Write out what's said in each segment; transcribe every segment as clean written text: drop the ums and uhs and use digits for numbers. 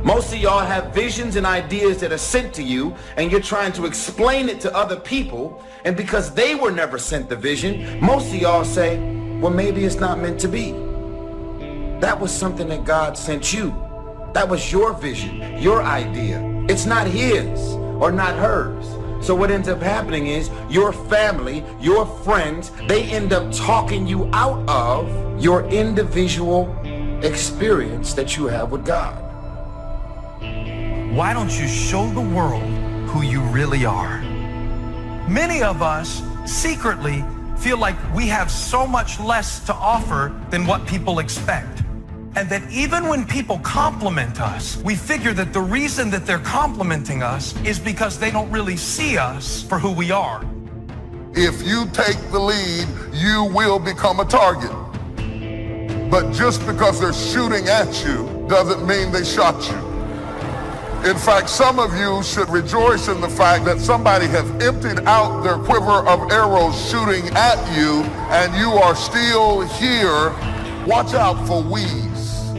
Most of y'all have visions and ideas that are sent to you, and you're trying to explain it to other people, and because they were never sent the vision, most of y'all say, well, maybe it's not meant to be. That was something that God sent you. That was your vision, your idea. It's not his or not hers. So what ends up happening is your family, your friends, they end up talking you out of your individual experience that you have with God. Why don't you show the world who you really are? Many of us secretly feel like we have so much less to offer than what people expect. And that even when people compliment us, we figure that the reason that they're complimenting us is because they don't really see us for who we are. If you take the lead, you will become a target. But just because they're shooting at you doesn't mean they shot you. In fact, some of you should rejoice in the fact that somebody has emptied out their quiver of arrows shooting at you, and you are still here. Watch out for we's,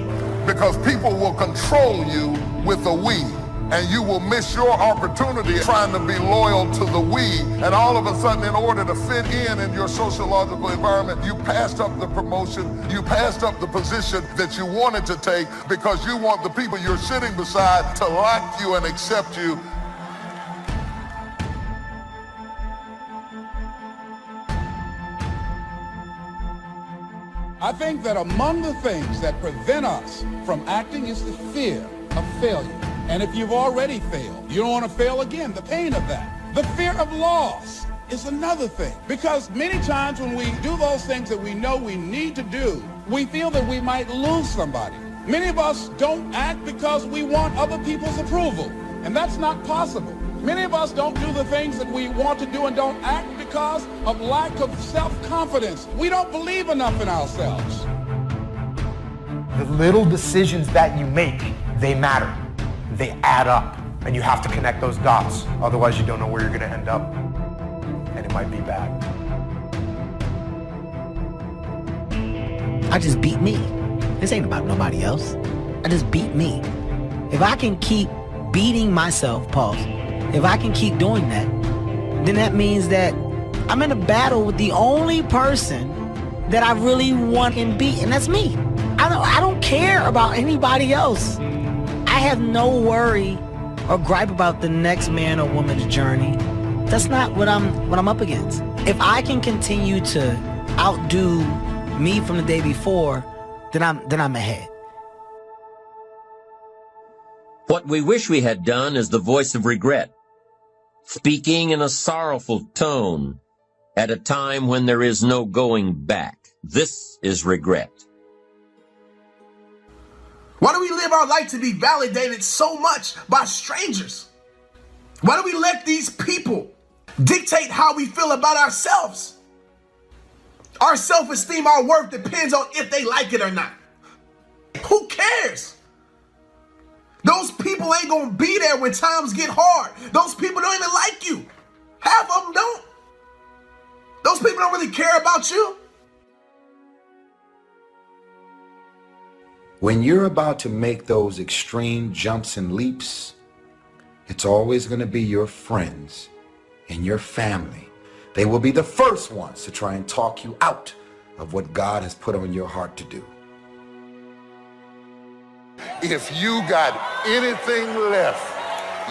because people will control you with a we, and you will miss your opportunity trying to be loyal to the we, and all of a sudden, in order to fit in your sociological environment, you passed up the promotion, you passed up the position that you wanted to take because you want the people you're sitting beside to like you and accept you. I think that among the things that prevent us from acting is the fear of failure. And if you've already failed, you don't want to fail again, the pain of that. The fear of loss is another thing. Because many times when we do those things that we know we need to do, we feel that we might lose somebody. Many of us don't act because we want other people's approval, and that's not possible. Many of us don't do the things that we want to do and don't act because of lack of self-confidence. We don't believe enough in ourselves. The little decisions that you make, they matter. They add up, and you have to connect those dots. Otherwise, you don't know where you're going to end up, and it might be bad. I just beat me. This ain't about nobody else. I just beat me. If I can keep beating myself, pause, if I can keep doing that, then that means that I'm in a battle with the only person that I really want and beat, and that's me. I don't care about anybody else. I have no worry or gripe about the next man or woman's journey. That's not what I'm up against. If I can continue to outdo me from the day before, then I'm ahead. What we wish we had done is the voice of regret, speaking in a sorrowful tone at a time when there is no going back. This is regret. Why do we live our life to be validated so much by strangers? Why do we let these people dictate how we feel about ourselves? Our self-esteem, our worth depends on if they like it or not. Who cares? Those people ain't gonna be there when times get hard. Those people don't even like you. Half of them don't. Those people don't really care about you. When you're about to make those extreme jumps and leaps, it's always going to be your friends and your family. They will be the first ones to try and talk you out of what God has put on your heart to do. If you got anything left,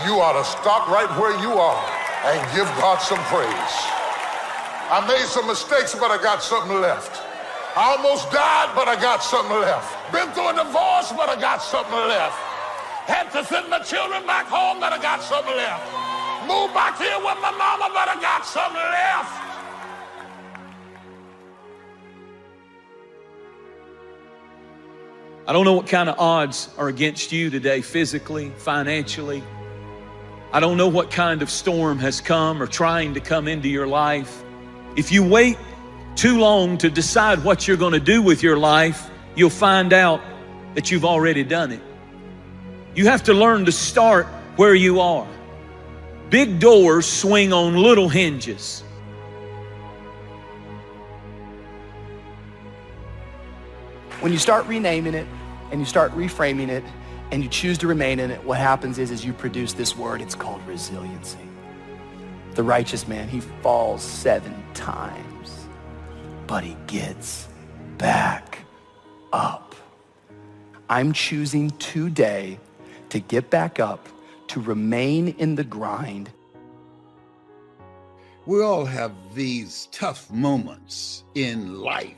you ought to stop right where you are and give God some praise. I made some mistakes, but I got something left. I almost died, but I got something left. Been through a divorce, but I got something left. Had to send my children back home, but I got something left. Moved back here with my mama, but I got something left. I don't know what kind of odds are against you today, physically, financially. I don't know what kind of storm has come or trying to come into your life. If you wait too long to decide what you're going to do with your life, you'll find out that you've already done it. You have to learn to start where you are. Big doors swing on little hinges. When you start renaming it and you start reframing it and you choose to remain in it, what happens is you produce this word. It's called resiliency. The righteous man, he falls 7 times, but he gets back up. I'm choosing today to get back up, to remain in the grind. We all have these tough moments in life.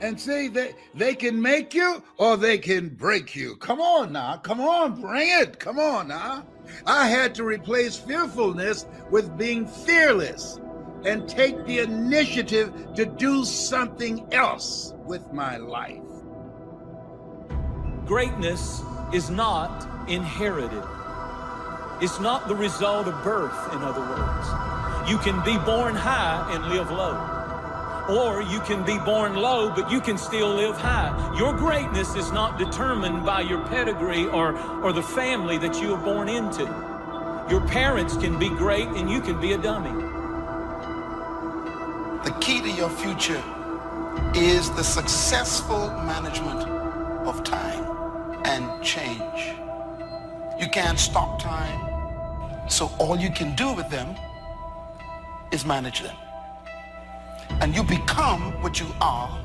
And see, they can make you or they can break you. Come on now, come on, bring it, come on now. I had to replace fearfulness with being fearless and take the initiative to do something else with my life. Greatness is not inherited. It's not the result of birth, in other words. You can be born high and live low. Or you can be born low, but you can still live high. Your greatness is not determined by your pedigree or the family that you were born into. Your parents can be great and you can be a dummy. The key to your future is the successful management of time and change. You can't stop time, so all you can do with them is manage them. And you become what you are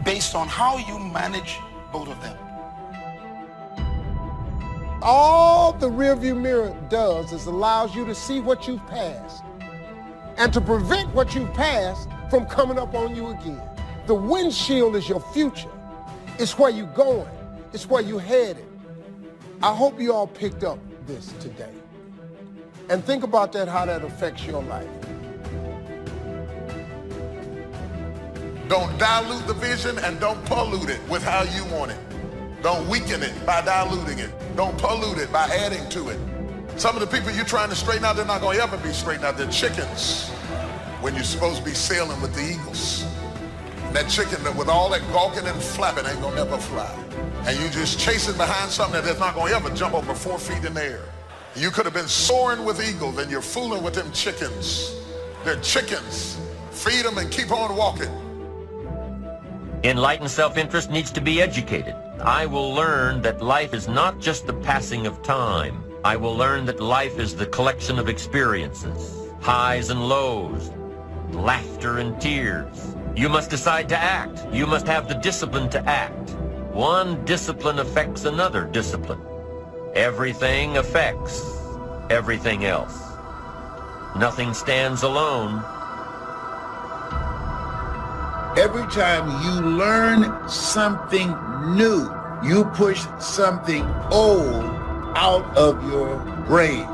based on how you manage both of them. All the rearview mirror does is allows you to see what you've passed and to prevent what you've passed from coming up on you again. The windshield is your future. It's where you're going. It's where you're headed. I hope you all picked up this today. And think about that, how that affects your life. Don't dilute the vision and don't pollute it with how you want it. Don't weaken it by diluting it. Don't pollute it by adding to it. Some of the people you're trying to straighten out, they're not going to ever be straightened out. They're chickens when you're supposed to be sailing with the eagles. And that chicken that with all that gawking and flapping ain't going to never fly. And you're just chasing behind something that's not going to ever jump over 4 feet in the air. You could have been soaring with eagles and you're fooling with them chickens. They're chickens. Feed them and keep on walking. Enlightened self-interest needs to be educated. I will learn that life is not just the passing of time. I will learn that life is the collection of experiences, highs and lows, laughter and tears. You must decide to act. You must have the discipline to act. One discipline affects another discipline. Everything affects everything else. Nothing stands alone. Every time you learn something new, you push something old out of your brain.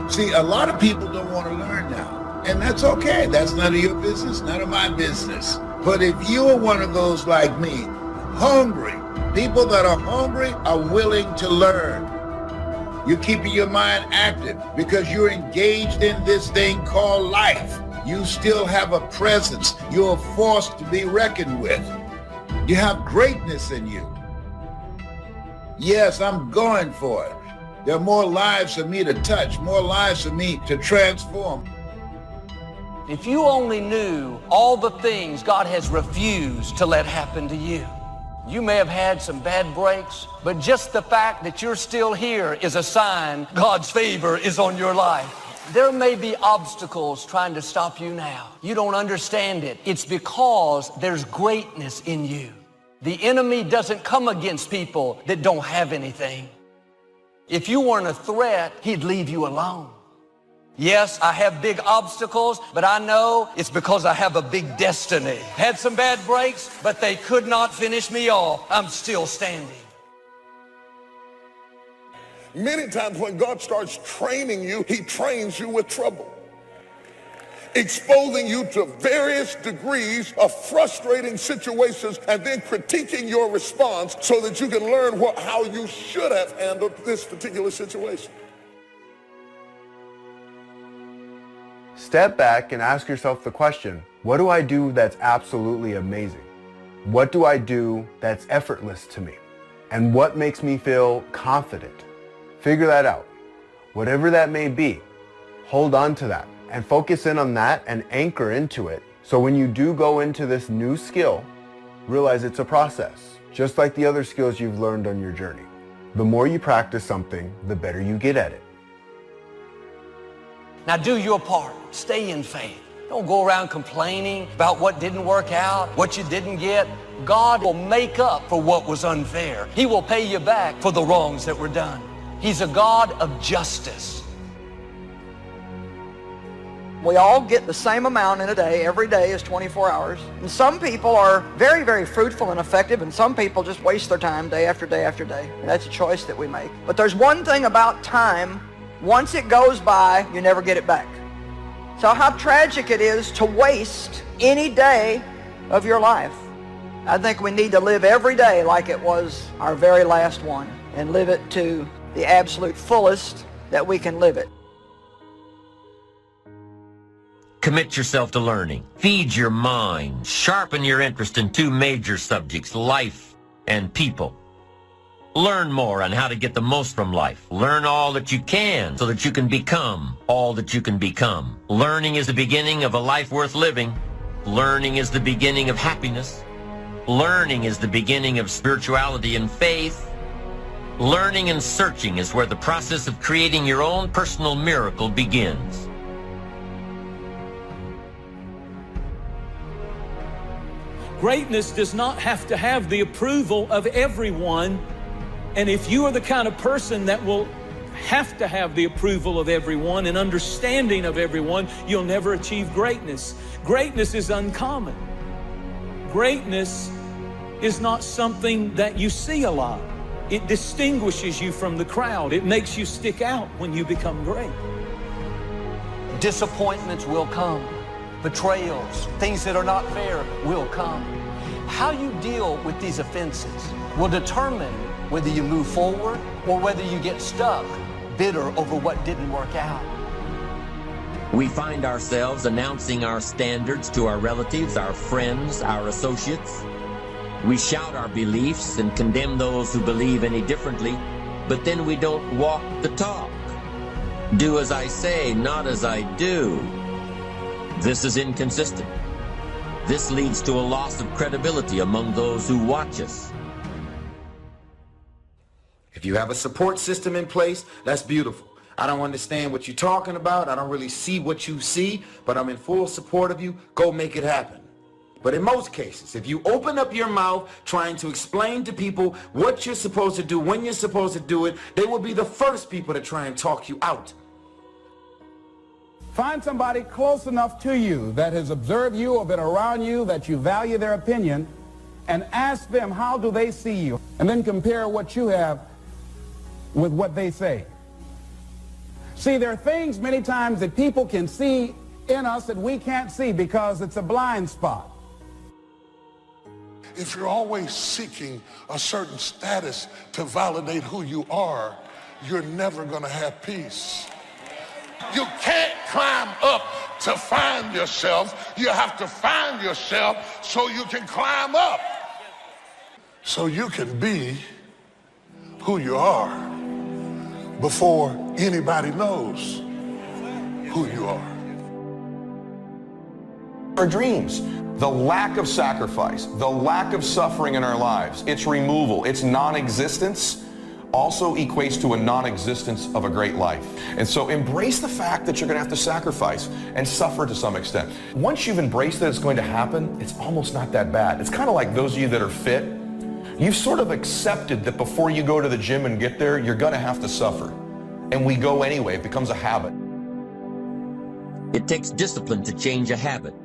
See, a lot of people don't want to learn now, and that's okay. That's none of your business, none of my business. But if you're one of those like me, hungry, people that are hungry are willing to learn. You're keeping your mind active because you're engaged in this thing called life. You still have a presence. You're a force to be reckoned with. You have greatness in you. Yes, I'm going for it. There are more lives for me to touch, more lives for me to transform. If you only knew all the things God has refused to let happen to you. You may have had some bad breaks, but just the fact that you're still here is a sign God's favor is on your life. There may be obstacles trying to stop you now. You don't understand it. It's because there's greatness in you. The enemy doesn't come against people that don't have anything. If you weren't a threat, he'd leave you alone. Yes, I have big obstacles, but I know it's because I have a big destiny. Had some bad breaks, but they could not finish me off. I'm still standing. Many times when God starts training you, he trains you with trouble, exposing you to various degrees of frustrating situations and then critiquing your response so that you can learn how you should have handled this particular situation. Step back and ask yourself the question, what do I do that's absolutely amazing? What do I do that's effortless to me? And what makes me feel confident? Figure that out. Whatever that may be, hold on to that and focus in on that and anchor into it. So when you do go into this new skill, realize it's a process, just like the other skills you've learned on your journey. The more you practice something, the better you get at it. Now do your part. Stay in faith. Don't go around complaining about what didn't work out, what you didn't get. God will make up for what was unfair. He will pay you back for the wrongs that were done. He's a God of justice. We all get the same amount in a day. Every day is 24 hours. And some people are very, very fruitful and effective, and some people just waste their time day after day after day. And that's a choice that we make. But there's one thing about time. Once it goes by, you never get it back. So how tragic it is to waste any day of your life. I think we need to live every day like it was our very last one, and live it to the absolute fullest that we can live it. Commit yourself to learning. Feed your mind. Sharpen your interest in two major subjects, life and people. Learn more on how to get the most from life. Learn all that you can so that you can become all that you can become. Learning is the beginning of a life worth living. Learning is the beginning of happiness. Learning is the beginning of spirituality and faith. Learning and searching is where the process of creating your own personal miracle begins. Greatness does not have to have the approval of everyone. And if you are the kind of person that will have to have the approval of everyone and understanding of everyone, you'll never achieve greatness. Greatness is uncommon. Greatness is not something that you see a lot. It distinguishes you from the crowd. It makes you stick out when you become great. Disappointments will come. Betrayals, things that are not fair will come. How you deal with these offenses will determine whether you move forward or whether you get stuck, bitter over what didn't work out. We find ourselves announcing our standards to our relatives, our friends, our associates. We shout our beliefs and condemn those who believe any differently, but then we don't walk the talk. Do as I say, not as I do. This is inconsistent. This leads to a loss of credibility among those who watch us. If you have a support system in place, that's beautiful. I don't understand what you're talking about. I don't really see what you see, but I'm in full support of you. Go make it happen. But in most cases, if you open up your mouth trying to explain to people what you're supposed to do, when you're supposed to do it, they will be the first people to try and talk you out. Find somebody close enough to you that has observed you or been around you that you value their opinion, and ask them, how do they see you? And then compare what you have with what they say. See, there are things many times that people can see in us that we can't see because it's a blind spot. If you're always seeking a certain status to validate who you are, you're never going to have peace. You can't climb up to find yourself. You have to find yourself so you can climb up. So you can be who you are before anybody knows who you are. Our dreams, the lack of sacrifice, the lack of suffering in our lives, its removal, its non-existence also equates to a non-existence of a great life. And so embrace the fact that you're going to have to sacrifice and suffer to some extent. Once you've embraced that it's going to happen, it's almost not that bad. It's kind of like those of you that are fit. You've sort of accepted that before you go to the gym and get there, you're going to have to suffer. And we go anyway. It becomes a habit. It takes discipline to change a habit,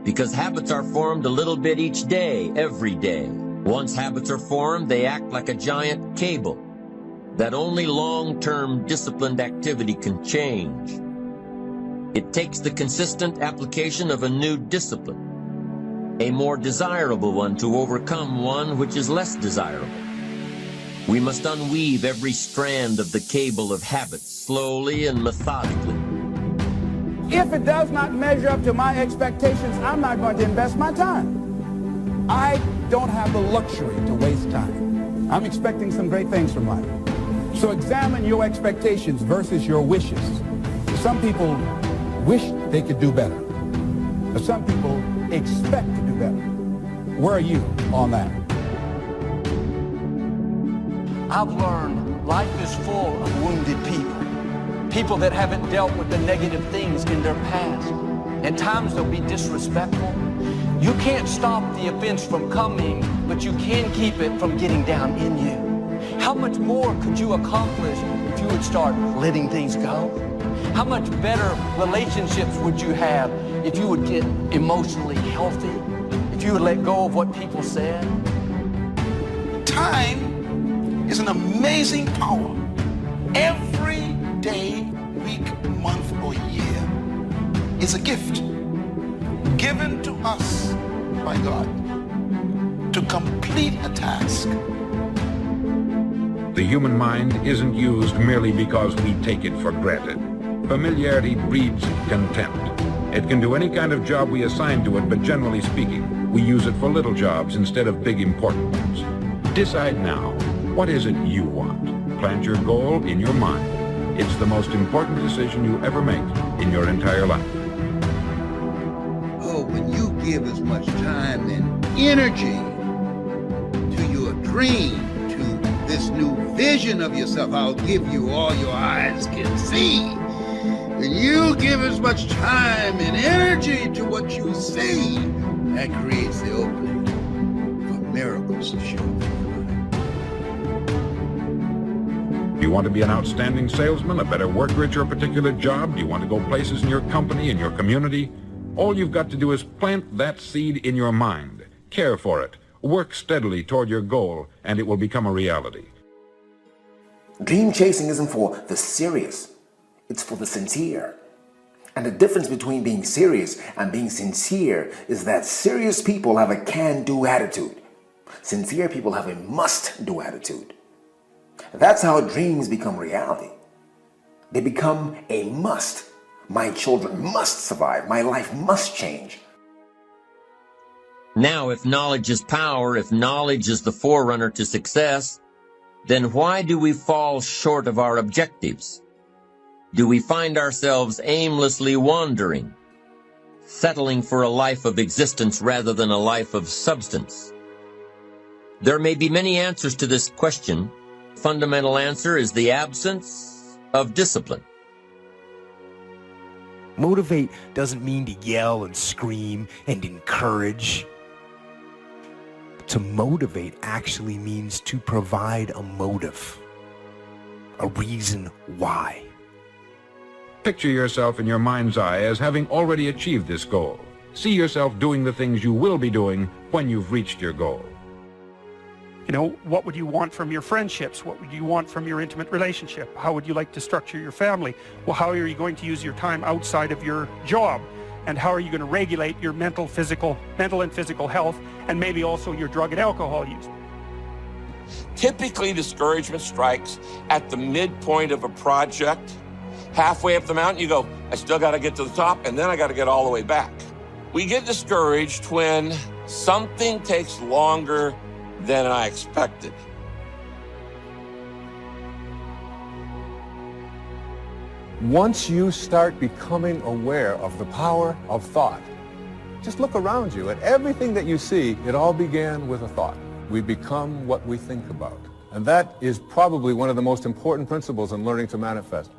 because habits are formed a little bit each day, every day. Once habits are formed, they act like a giant cable that only long-term disciplined activity can change. It takes the consistent application of a new discipline, a more desirable one, to overcome one which is less desirable. We must unweave every strand of the cable of habits slowly and methodically. If it does not measure up to my expectations, I'm not going to invest my time. I don't have the luxury to waste time. I'm expecting some great things from life. So examine your expectations versus your wishes. Some people wish they could do better, but some people expect to do better. Where are you on that? I've learned life is full of wounded people. People that haven't dealt with the negative things in their past. At times they'll be disrespectful. You can't stop the offense from coming, but you can keep it from getting down in you. How much more could you accomplish if you would start letting things go? How much better relationships would you have if you would get emotionally healthy? If you would let go of what people said? Time is an amazing power. Every day, week, month, or year is a gift given to us by God to complete a task. The human mind isn't used merely because we take it for granted. Familiarity breeds contempt. It can do any kind of job we assign to it, but generally speaking, we use it for little jobs instead of big important ones. Decide now, what is it you want? Plant your goal in your mind. It's the most important decision you ever make in your entire life. Oh, when you give as much time and energy to your dream, to this new vision of yourself, I'll give you all your eyes can see. When you give as much time and energy to what you see, that creates the opening for miracles to show up. Do you want to be an outstanding salesman, a better worker at your particular job? Do you want to go places in your company, in your community? All you've got to do is plant that seed in your mind, care for it, work steadily toward your goal, and it will become a reality. Dream chasing isn't for the serious, it's for the sincere. And the difference between being serious and being sincere is that serious people have a can-do attitude. Sincere people have a must-do attitude. That's how dreams become reality. They become a must. My children must survive. My life must change. Now, if knowledge is power, if knowledge is the forerunner to success, then why do we fall short of our objectives? Do we find ourselves aimlessly wandering, settling for a life of existence rather than a life of substance? There may be many answers to this question. The fundamental answer is the absence of discipline. Motivate doesn't mean to yell and scream and encourage. To motivate actually means to provide a motive, a reason why. Picture yourself in your mind's eye as having already achieved this goal. See yourself doing the things you will be doing when you've reached your goal. You know, what would you want from your friendships? What would you want from your intimate relationship? How would you like to structure your family? Well, how are you going to use your time outside of your job? And how are you going to regulate your mental and physical health, and maybe also your drug and alcohol use? Typically, discouragement strikes at the midpoint of a project. Halfway up the mountain, you go, I still got to get to the top, and then I got to get all the way back. We get discouraged when something takes longer than I expected. Once you start becoming aware of the power of thought, just look around you at everything that you see. It all began with a thought. We become what we think about. And that is probably one of the most important principles in learning to manifest.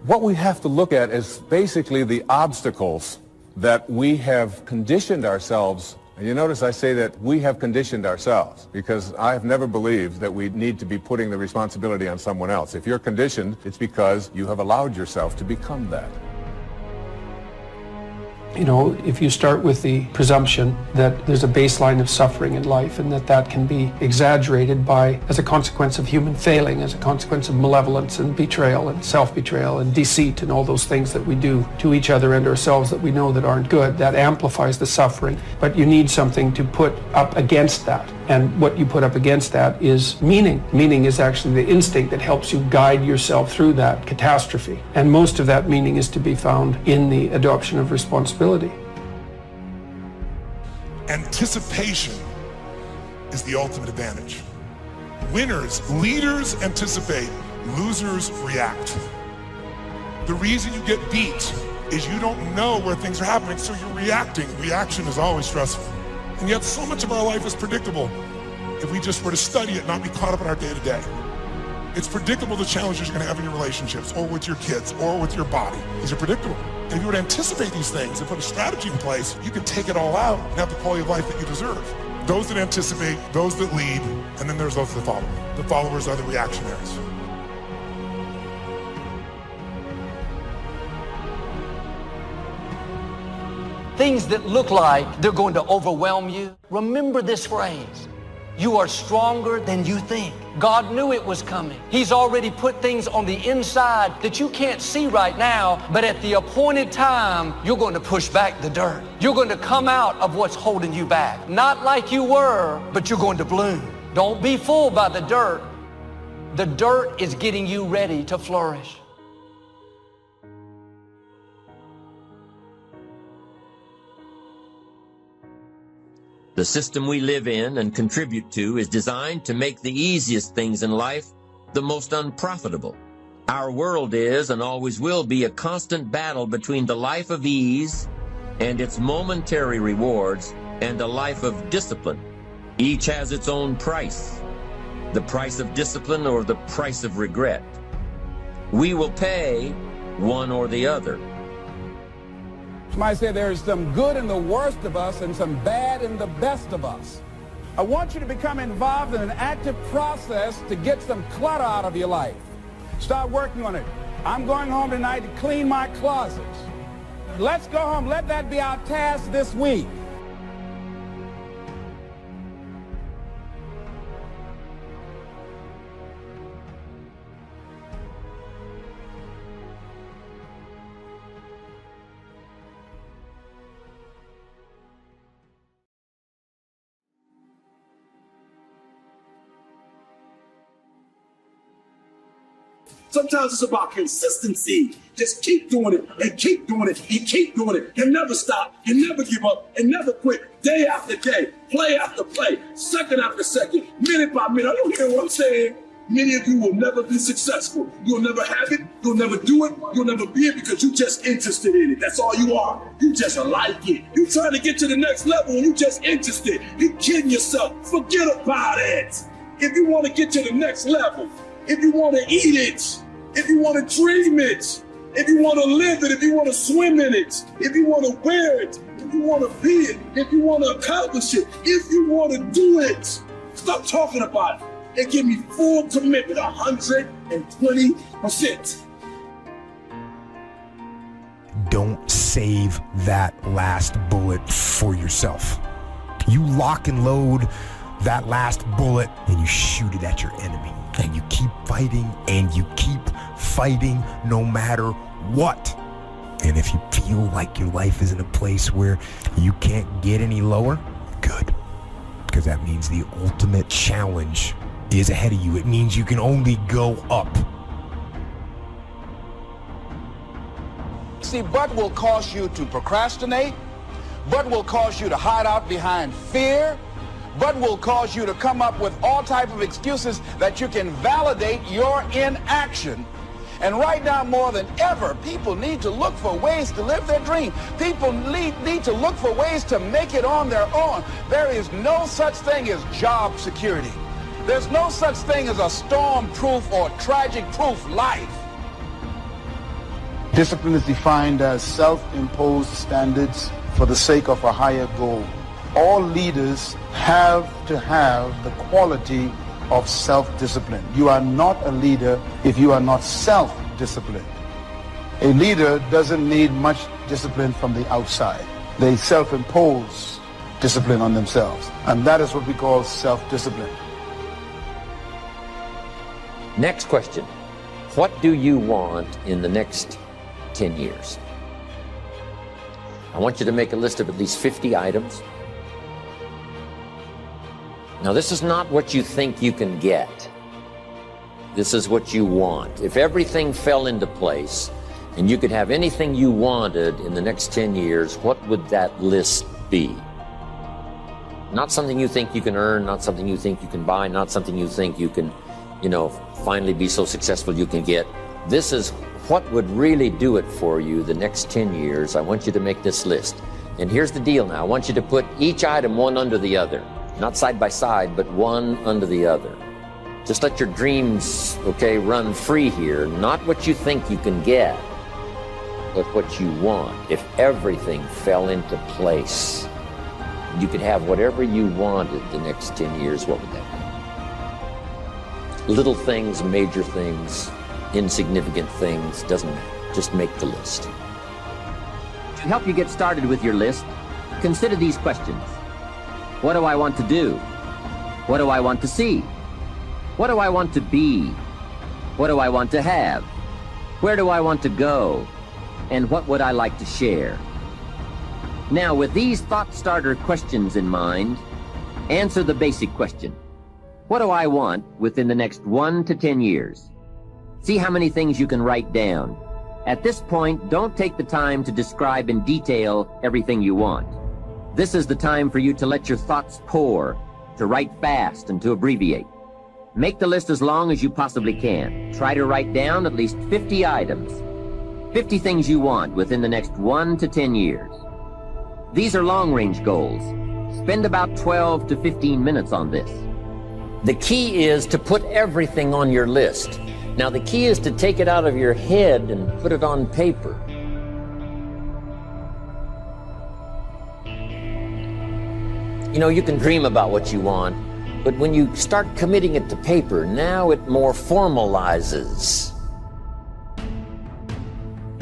What we have to look at is basically the obstacles that we have conditioned ourselves. And you notice I say that we have conditioned ourselves, because I have never believed that we need to be putting the responsibility on someone else. If you're conditioned, it's because you have allowed yourself to become that. You know, if you start with the presumption that there's a baseline of suffering in life and that can be exaggerated as a consequence of human failing, as a consequence of malevolence and betrayal and self-betrayal and deceit and all those things that we do to each other and ourselves that we know that aren't good, that amplifies the suffering. But you need something to put up against that. And what you put up against that is meaning. Meaning is actually the instinct that helps you guide yourself through that catastrophe. And most of that meaning is to be found in the adoption of responsibility. Anticipation is the ultimate advantage. Winners, leaders anticipate, losers react. The reason you get beat is you don't know where things are happening, so you're reacting. Reaction is always stressful. And yet so much of our life is predictable if we just were to study it, not be caught up in our day-to-day. It's predictable the challenges you're going to have in your relationships or with your kids or with your body. These are predictable. And if you were to anticipate these things and put a strategy in place, you can take it all out and have the quality of life that you deserve. Those that anticipate, those that lead, and then there's those that follow. The followers are the reactionaries. Things that look like they're going to overwhelm you. Remember this phrase. You are stronger than you think. God knew it was coming. He's already put things on the inside that you can't see right now, but at the appointed time, you're going to push back the dirt. You're going to come out of what's holding you back. Not like you were, but you're going to bloom. Don't be fooled by the dirt. The dirt is getting you ready to flourish. The system we live in and contribute to is designed to make the easiest things in life the most unprofitable. Our world is and always will be a constant battle between the life of ease and its momentary rewards and a life of discipline. Each has its own price, the price of discipline or the price of regret. We will pay one or the other. Somebody said there's some good in the worst of us and some bad in the best of us. I want you to become involved in an active process to get some clutter out of your life. Start working on it. I'm going home tonight to clean my closets. Let's go home. Let that be our task this week. Sometimes it's about consistency. Just keep doing it and keep doing it and keep doing it and never stop and never give up and never quit. Day after day, play after play, second after second, minute by minute. Are you hearing what I'm saying? Many of you will never be successful. You'll never have it. You'll never do it. You'll never be it because you're just interested in it. That's all you are. You just like it. You're trying to get to the next level and you're just interested. You're kidding yourself. Forget about it. If you want to get to the next level, if you want to eat it, if you want to dream it, if you want to live it, if you want to swim in it, if you want to wear it, if you want to be it, if you want to accomplish it, if you want to do it, stop talking about it and give me full commitment, 120%. Don't save that last bullet for yourself. You lock and load that last bullet and you shoot it at your enemy. And you keep fighting and you keep fighting no matter what. And if you feel like your life is in a place where you can't get any lower, good. Because that means the ultimate challenge is ahead of you. It means you can only go up. See, but will cause you to procrastinate, but will cause you to hide out behind fear, but will cause you to come up with all type of excuses that you can validate your inaction. And right now, more than ever, people need to look for ways to live their dream. People need to look for ways to make it on their own. There is no such thing as job security. There's no such thing as a storm-proof or tragic-proof life. Discipline is defined as self-imposed standards for the sake of a higher goal. All leaders have to have the quality of self-discipline. You are not a leader if you are not self-disciplined. A leader doesn't need much discipline from the outside. They self-impose discipline on themselves. And that is what we call self-discipline. Next question. What do you want in the next 10 years? I want you to make a list of at least 50 items. Now, this is not what you think you can get. This is what you want. If everything fell into place and you could have anything you wanted in the next 10 years, what would that list be? Not something you think you can earn, not something you think you can buy, not something you think you can, finally be so successful you can get. This is what would really do it for you the next 10 years. I want you to make this list. And here's the deal now. I want you to put each item one under the other. Not side by side, but one under the other. Just let your dreams, okay, run free here. Not what you think you can get, but what you want. If everything fell into place, you could have whatever you wanted the next 10 years, what would that be? Little things, major things, insignificant things, doesn't matter. Just make the list. To help you get started with your list, consider these questions. What do I want to do? What do I want to see? What do I want to be? What do I want to have? Where do I want to go? And what would I like to share? Now, with these thought starter questions in mind, answer the basic question. What do I want within the next 1 to 10 years? See how many things you can write down. At this point, don't take the time to describe in detail everything you want. This is the time for you to let your thoughts pour, to write fast and to abbreviate. Make the list as long as you possibly can. Try to write down at least 50 items. 50 things you want within the next 1 to 10 years. These are long-range goals. Spend about 12 to 15 minutes on this. The key is to put everything on your list. Now, the key is to take it out of your head and put it on paper. You know, you can dream about what you want, but when you start committing it to paper, now it more formalizes.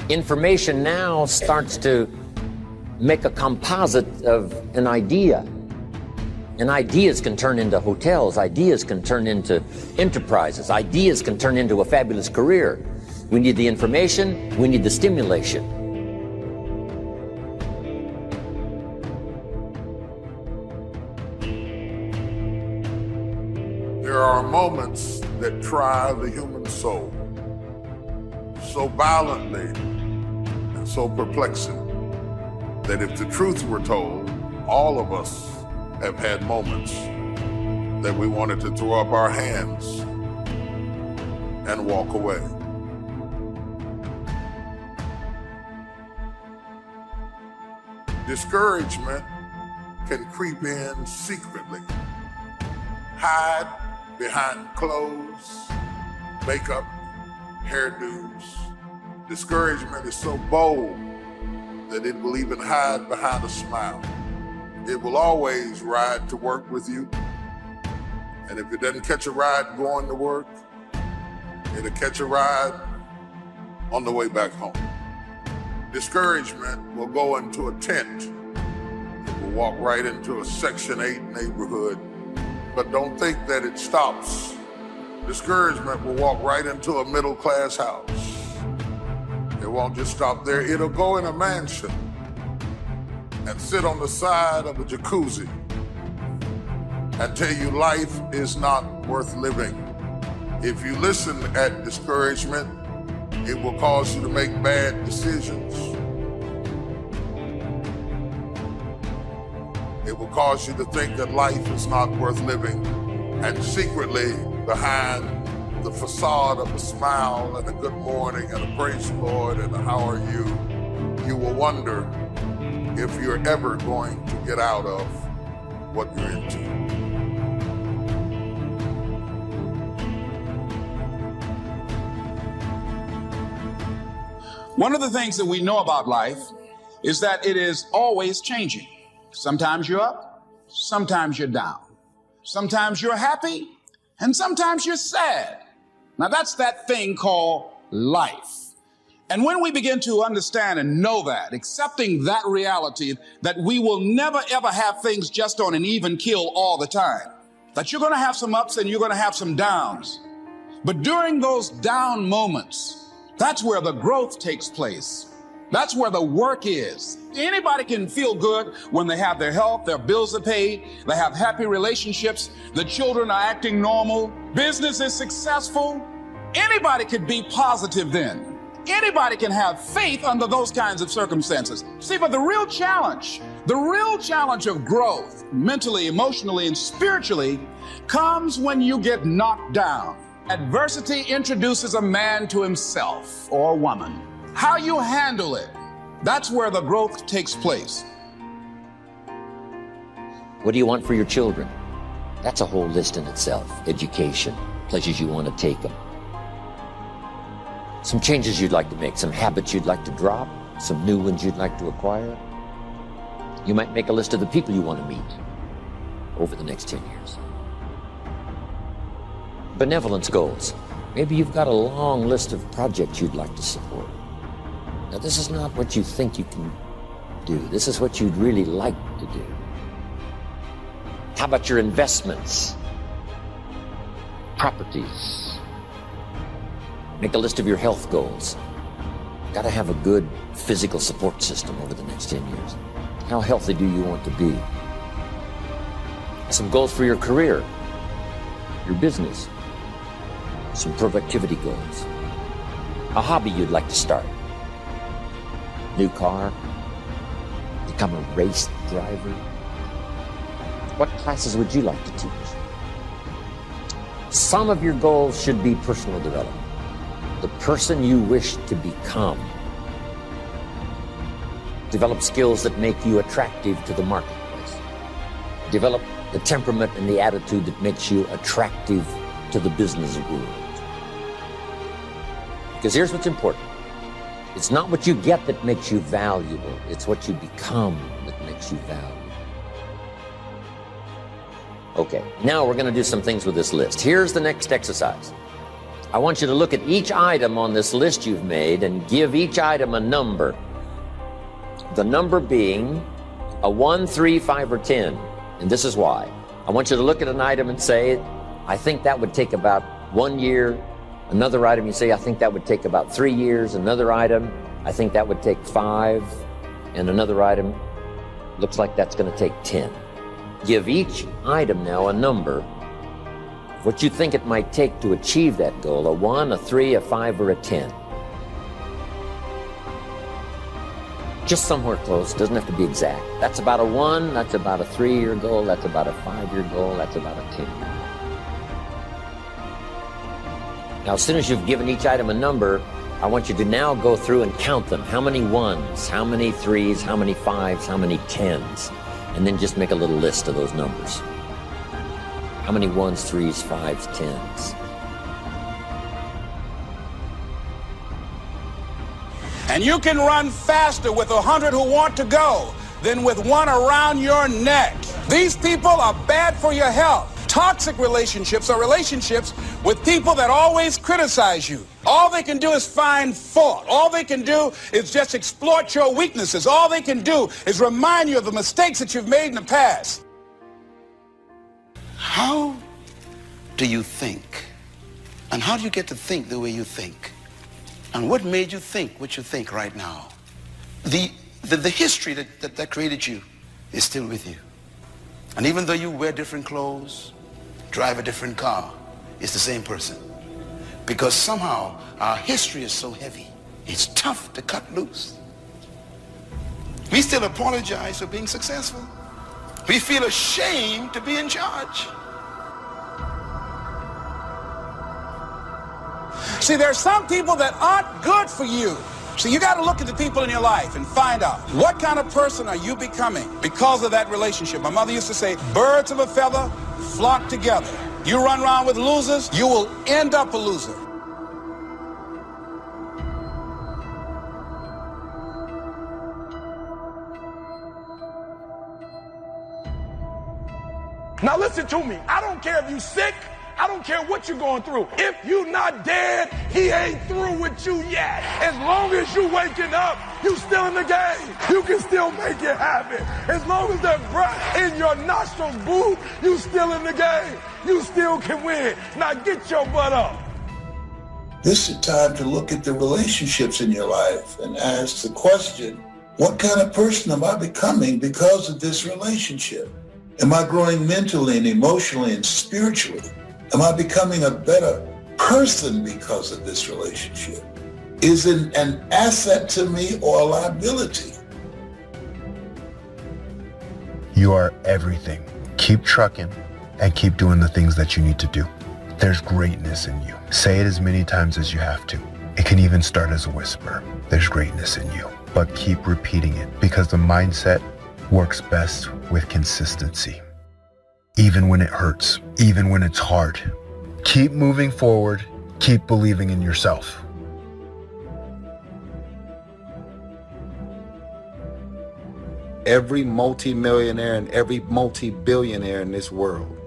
Information now starts to make a composite of an idea. And ideas can turn into hotels, ideas can turn into enterprises, ideas can turn into a fabulous career. We need the information, we need the stimulation. There are moments that try the human soul so violently and so perplexing that if the truth were told, all of us have had moments that we wanted to throw up our hands and walk away. Discouragement can creep in secretly, hide behind clothes, makeup, hairdos. Discouragement is so bold that it will even hide behind a smile. It will always ride to work with you. And if it doesn't catch a ride going to work, it'll catch a ride on the way back home. Discouragement will go into a tent. It will walk right into a Section 8 neighborhood. But don't think that it stops. Discouragement will walk right into a middle-class house. It won't just stop there. It'll go in a mansion and sit on the side of a jacuzzi and tell you life is not worth living. If you listen at discouragement, it will cause you to make bad decisions. It will cause you to think that life is not worth living, and secretly behind the facade of a smile and a good morning and a praise the Lord and a how are you, you will wonder if you're ever going to get out of what you're into. One of the things that we know about life is that it is always changing. Sometimes you're up, sometimes you're down. Sometimes you're happy, and sometimes you're sad. Now that's that thing called life. And when we begin to understand and know that, accepting that reality, that we will never ever have things just on an even keel all the time, that you're going to have some ups and you're going to have some downs. But during those down moments, that's where the growth takes place. That's where the work is. Anybody can feel good when they have their health, their bills are paid, they have happy relationships, the children are acting normal, business is successful. Anybody could be positive then. Anybody can have faith under those kinds of circumstances. See, but the real challenge of growth, mentally, emotionally, and spiritually, comes when you get knocked down. Adversity introduces a man to himself or a woman. How you handle it, that's where the growth takes place. What do you want for your children? That's a whole list in itself. Education, places you want to take them. Some changes you'd like to make, some habits you'd like to drop, some new ones you'd like to acquire. You might make a list of the people you want to meet over the next 10 years. Benevolence goals. Maybe you've got a long list of projects you'd like to support. Now, this is not what you think you can do. This is what you'd really like to do. How about your investments? Properties. Make a list of your health goals. Got to have a good physical support system over the next 10 years. How healthy do you want to be? Some goals for your career, your business, some productivity goals, a hobby you'd like to start, new car, become a race driver. What classes would you like to teach? Some of your goals should be personal development, the person you wish to become. Develop skills that make you attractive to the marketplace. Develop the temperament and the attitude that makes you attractive to the business world. Because here's what's important. It's not what you get that makes you valuable. It's what you become that makes you valuable. Okay, now we're going to do some things with this list. Here's the next exercise. I want you to look at each item on this list you've made and give each item a number. The number being a 1, 3, 5, or 10. And this is why. I want you to look at an item and say, I think that would take about 1 year. Another item, you say, I think that would take about 3 years. Another item, I think that would take 5. And another item, looks like that's going to take 10. Give each item now a number, what you think it might take to achieve that goal, a 1, a 3, a 5, or a 10. Just somewhere close, doesn't have to be exact. That's about a 1, that's about a 3-year goal, that's about a 5-year goal, that's about a 10-year goal. Now, as soon as you've given each item a number, I want you to now go through and count them. How many 1s, how many 3s, how many 5s, how many 10s? And then just make a little list of those numbers. How many 1s, 3s, 5s, 10s? And you can run faster with 100 who want to go than with one around your neck. These people are bad for your health. Toxic relationships are relationships with people that always criticize you. All they can do is find fault. All they can do is just exploit your weaknesses. All they can do is remind you of the mistakes that you've made in the past. How do you think? And how do you get to think the way you think? And what made you think what you think right now? The history that created you is still with you. And even though you wear different clothes, drive a different car, it's the same person. Because somehow our history is so heavy, it's tough to cut loose. We still apologize for being successful. We feel ashamed to be in charge. See, there's some people that aren't good for you. So you got to look at the people in your life and find out what kind of person are you becoming because of that relationship. My mother used to say, birds of a feather flock together. You run around with losers, you will end up a loser. Now listen to me. I don't care if you're sick. I don't care what you're going through. If you're not dead, he ain't through with you yet. As long as you waking up, you still in the game. You can still make it happen. As long as that breath in your nostrils move, you still in the game. You still can win. Now get your butt up. This is time to look at the relationships in your life and ask the question, what kind of person am I becoming because of this relationship? Am I growing mentally and emotionally and spiritually? Am I becoming a better person because of this relationship? Is it an asset to me or a liability? You are everything. Keep trucking and keep doing the things that you need to do. There's greatness in you. Say it as many times as you have to. It can even start as a whisper. There's greatness in you. But keep repeating it because the mindset works best with consistency. Even when it hurts, even when it's hard, Keep moving forward. Keep believing in yourself. Every multimillionaire and every multi-billionaire in this world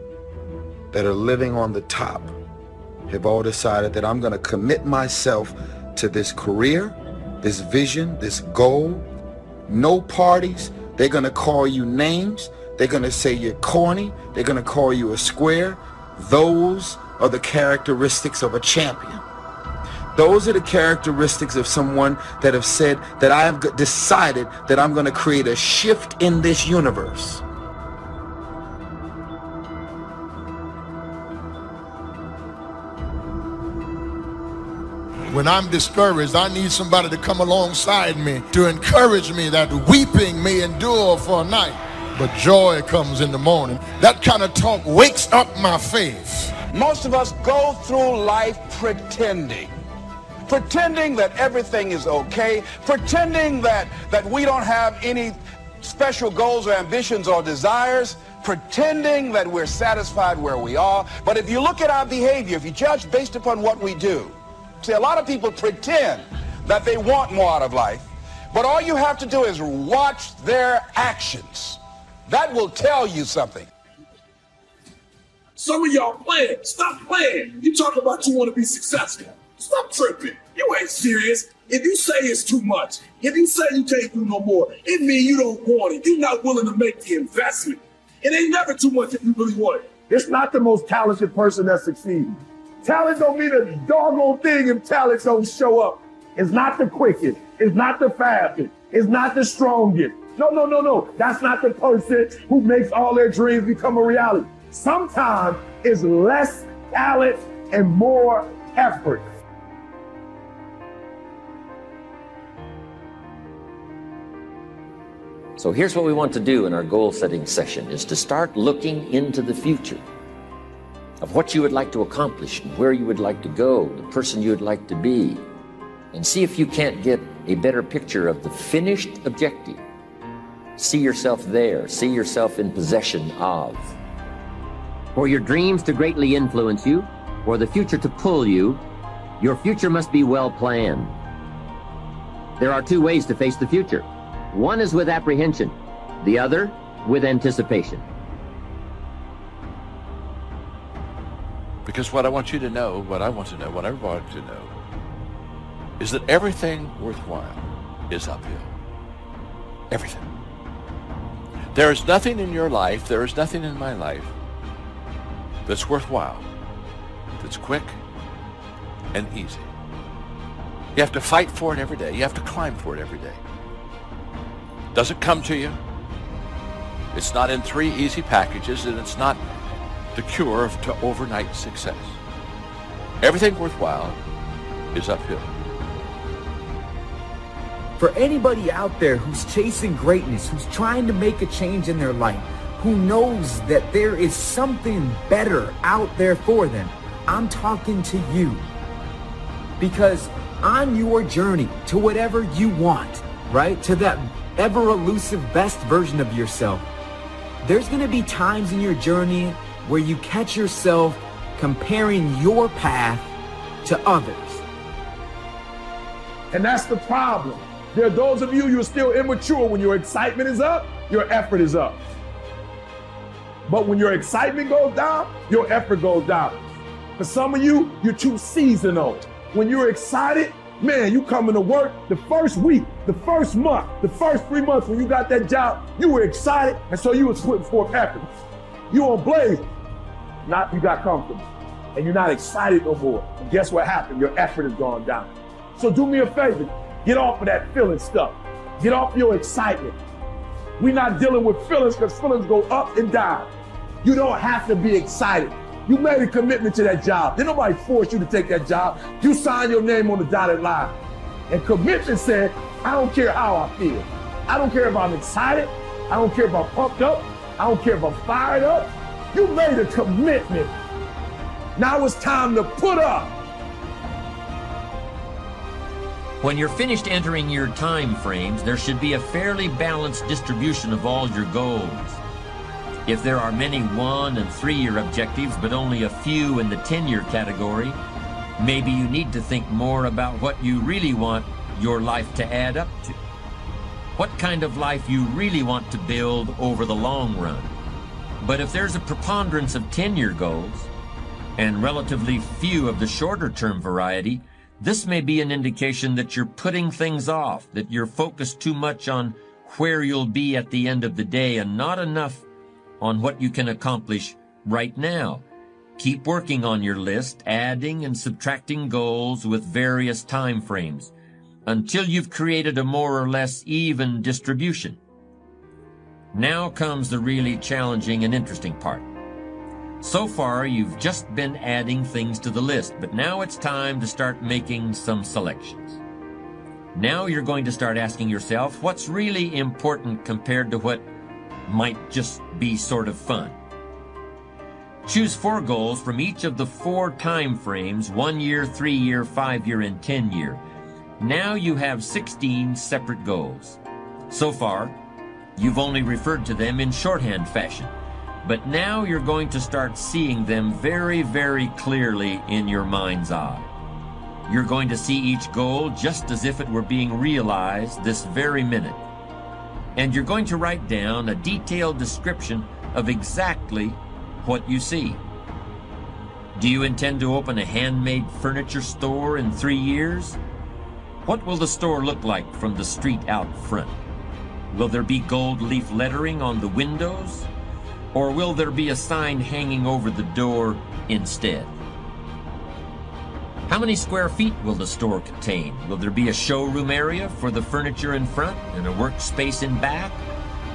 that are living on the top have all decided that I'm going to commit myself to this career, this vision, this goal. No parties. They're going to call you names. They're going to say you're corny. They're going to call you a square. Those are the characteristics of a champion. Those are the characteristics of someone that have said that I have decided that I'm going to create a shift in this universe. When I'm discouraged, I need somebody to come alongside me to encourage me that weeping may endure for a night, but joy comes in the morning. That kind of talk wakes up my faith. Most of us go through life pretending that everything is okay, pretending that we don't have any special goals or ambitions or desires, pretending that we're satisfied where we are. But if you look at our behavior, if you judge based upon what we do, see, a lot of people pretend that they want more out of life, but all you have to do is watch their actions. That will tell you something. Some of y'all playing. Stop playing. You talk about you want to be successful. Stop tripping. You ain't serious. If you say it's too much, if you say you can't do no more, it means you don't want it. You're not willing to make the investment. It ain't never too much if you really want it. It's not the most talented person that succeeds. Talent don't mean a doggone thing if talent don't show up. It's not the quickest. It's not the fastest. It's not the strongest. No. That's not the person who makes all their dreams become a reality. Sometimes it's less talent and more effort. So here's what we want to do in our goal setting session, is to start looking into the future of what you would like to accomplish and where you would like to go, the person you would like to be, and see if you can't get a better picture of the finished objective. See yourself there, see yourself in possession of. For your dreams to greatly influence you, or the future to pull you, your future must be well planned. There are two ways to face the future. One is with apprehension, the other with anticipation. Because what I want you to know, what I want to know, what I want to know, is that everything worthwhile is uphill. Everything. There is nothing in your life, there is nothing in my life that's worthwhile, that's quick and easy. You have to fight for it every day. You have to climb for it every day. Doesn't come to you. It's not in 3 easy packages, and it's not the cure to overnight success. Everything worthwhile is uphill. For anybody out there who's chasing greatness, who's trying to make a change in their life, who knows that there is something better out there for them, I'm talking to you. Because on your journey to whatever you want, right, to that ever elusive best version of yourself, there's going to be times in your journey where you catch yourself comparing your path to others. And that's the problem. There are those of you, you're still immature. When your excitement is up, your effort is up. But when your excitement goes down, your effort goes down. For some of you, you're too seasonal. When you're excited, man, you coming to work the first week, the first month, the first 3 months when you got that job, you were excited, and so you was putting forth effort. You on blaze, not you got comfortable, and you're not excited no more. And guess what happened? Your effort has gone down. So do me a favor, get off of that feeling stuff. Get off your excitement. We're not dealing with feelings because feelings go up and down. You don't have to be excited. You made a commitment to that job. Didn't nobody force you to take that job. You signed your name on the dotted line. And commitment said, I don't care how I feel. I don't care if I'm excited. I don't care if I'm pumped up. I don't care if I'm fired up. You made a commitment. Now it's time to put up. When you're finished entering your time frames, there should be a fairly balanced distribution of all your goals. If there are many 1- and 3-year objectives, but only a few in the 10-year category, maybe you need to think more about what you really want your life to add up to. What kind of life you really want to build over the long run. But if there's a preponderance of 10-year goals, and relatively few of the shorter-term variety, this may be an indication that you're putting things off, that you're focused too much on where you'll be at the end of the day and not enough on what you can accomplish right now. Keep working on your list, adding and subtracting goals with various time frames until you've created a more or less even distribution. Now comes the really challenging and interesting part. So far, you've just been adding things to the list, but now it's time to start making some selections. Now you're going to start asking yourself what's really important compared to what might just be sort of fun. Choose 4 goals from each of the 4 time frames, 1 year, 3 year, 5 year, and 10 year. Now you have 16 separate goals. So far, you've only referred to them in shorthand fashion, but now you're going to start seeing them very, very clearly in your mind's eye. You're going to see each goal just as if it were being realized this very minute. And you're going to write down a detailed description of exactly what you see. Do you intend to open a handmade furniture store in 3 years? What will the store look like from the street out front? Will there be gold leaf lettering on the windows? Or will there be a sign hanging over the door instead? How many square feet will the store contain? Will there be a showroom area for the furniture in front and a workspace in back?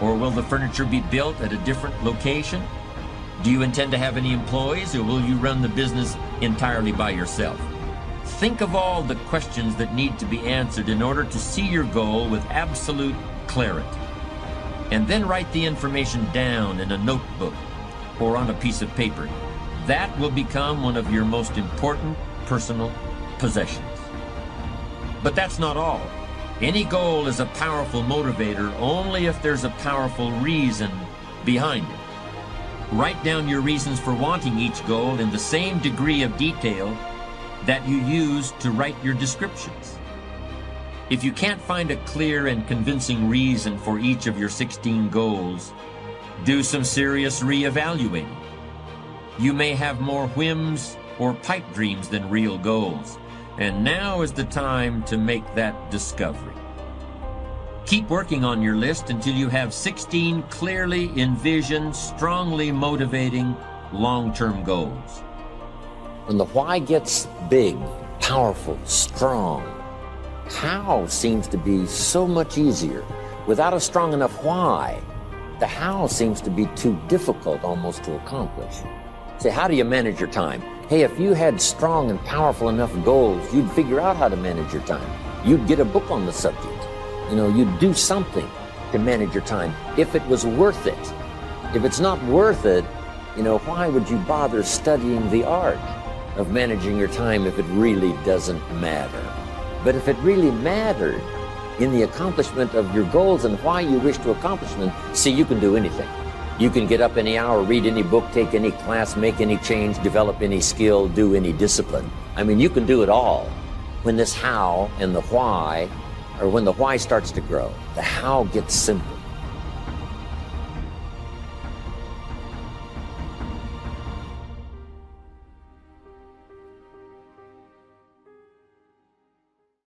Or will the furniture be built at a different location? Do you intend to have any employees, or will you run the business entirely by yourself? Think of all the questions that need to be answered in order to see your goal with absolute clarity. And then write the information down in a notebook or on a piece of paper. That will become one of your most important personal possessions. But that's not all. Any goal is a powerful motivator only if there's a powerful reason behind it. Write down your reasons for wanting each goal in the same degree of detail that you use to write your descriptions. If you can't find a clear and convincing reason for each of your 16 goals, do some serious reevaluating. You may have more whims or pipe dreams than real goals, and now is the time to make that discovery. Keep working on your list until you have 16 clearly envisioned, strongly motivating, long-term goals. When the why gets big, powerful, strong, how seems to be so much easier. Without a strong enough why, the how seems to be too difficult almost to accomplish. Say, how do you manage your time? Hey, if you had strong and powerful enough goals, you'd figure out how to manage your time. You'd get a book on the subject. You'd do something to manage your time if it was worth it. If it's not worth it, why would you bother studying the art of managing your time if it really doesn't matter? But if it really mattered in the accomplishment of your goals and why you wish to accomplish them, see, you can do anything. You can get up any hour, read any book, take any class, make any change, develop any skill, do any discipline. You can do it all. When this how and the why, or when the why starts to grow, the how gets simple.